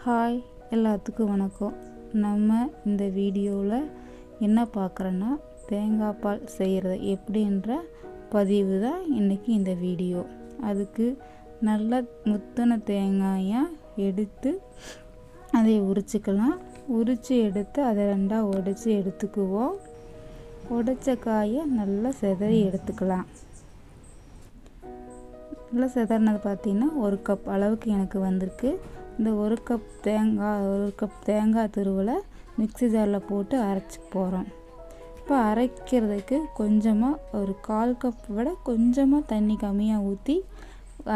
Hi, எல்லாத்துக்கும் வணக்கம். நம்ம இந்த வீடியோவில் என்ன பார்க்குறோன்னா, தேங்காய் பால் செய்கிறது எப்படின்ற பதிவு தான் இன்றைக்கி இந்த வீடியோ. அதுக்கு நல்ல முத்தின தேங்காயை எடுத்து அதை உரிச்சிக்கலாம். உரித்து எடுத்து அதை ரெண்டாக உடைச்சி எடுத்துக்குவோம். உடைச்ச காயை நல்லா சிதறி எடுத்துக்கலாம். நல்லா சிதறினது பார்த்திங்கன்னா 1 கப் அளவுக்கு எனக்கு வந்திருக்கு. இந்த 1 கப் தேங்காய் துருவலை மிக்ஸி ஜாரில் போட்டு அரைச்சி போகிறோம். இப்போ அரைக்கிறதுக்கு கொஞ்சமாக ஒரு 1/4 கப் விட கொஞ்சமாக தண்ணி கம்மியாக ஊற்றி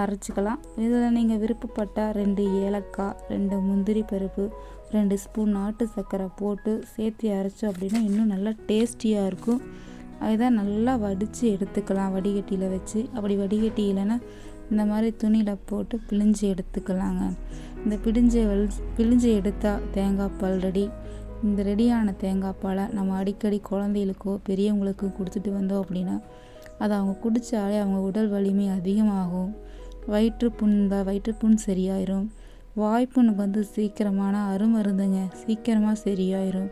அரைச்சிக்கலாம். இதில் நீங்கள் விருப்பப்பட்டால் 2 ஏலக்காய், 2 முந்திரி பருப்பு, 2 ஸ்பூன் நாட்டு சர்க்கரை போட்டு சேர்த்து அரைச்சோம் அப்படின்னா இன்னும் நல்லா டேஸ்டியாக இருக்கும். அதுதான் நல்லா வடித்து எடுத்துக்கலாம் வடிகட்டியில் வச்சு. அப்படி வடிகட்டி இல்லைன்னா இந்த மாதிரி துணியில் போட்டு பிழிஞ்சு எடுத்துக்கலாங்க. இந்த பிழிஞ்சு எடுத்தால் தேங்காய் பால் ரெடி. இந்த ரெடியான தேங்காய் பாலை நம்ம அடிக்கடி குழந்தைகளுக்கோ பெரியவங்களுக்கோ கொடுத்துட்டு வந்தோம் அப்படின்னா அதை அவங்க குடித்தாலே அவங்க உடல் வலிமை அதிகமாகும். வயிற்றுப்புண் சரியாயிரும். வாய்ப்புண்ணுக்கு சீக்கிரமான அருமருந்துங்க, சீக்கிரமாக சரியாயிரும்.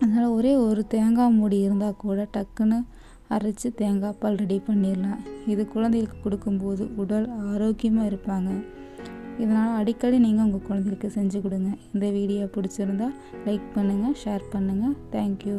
அதனால் ஒரே ஒரு தேங்காய் மூடி இருந்தால் கூட டக்குன்னு அரைச்சி தேங்காய் பால் ரெடி பண்ணிடலாம். இது குழந்தைகளுக்கு கொடுக்கும்போது உடல் ஆரோக்கியமாக இருப்பாங்க. இதனால் அடிக்கடி நீங்கள் உங்கள் குழந்தைகளுக்கு செஞ்சு கொடுங்க. இந்த வீடியோ பிடிச்சிருந்தா லைக் பண்ணுங்கள், ஷேர் பண்ணுங்கள். தேங்க்யூ.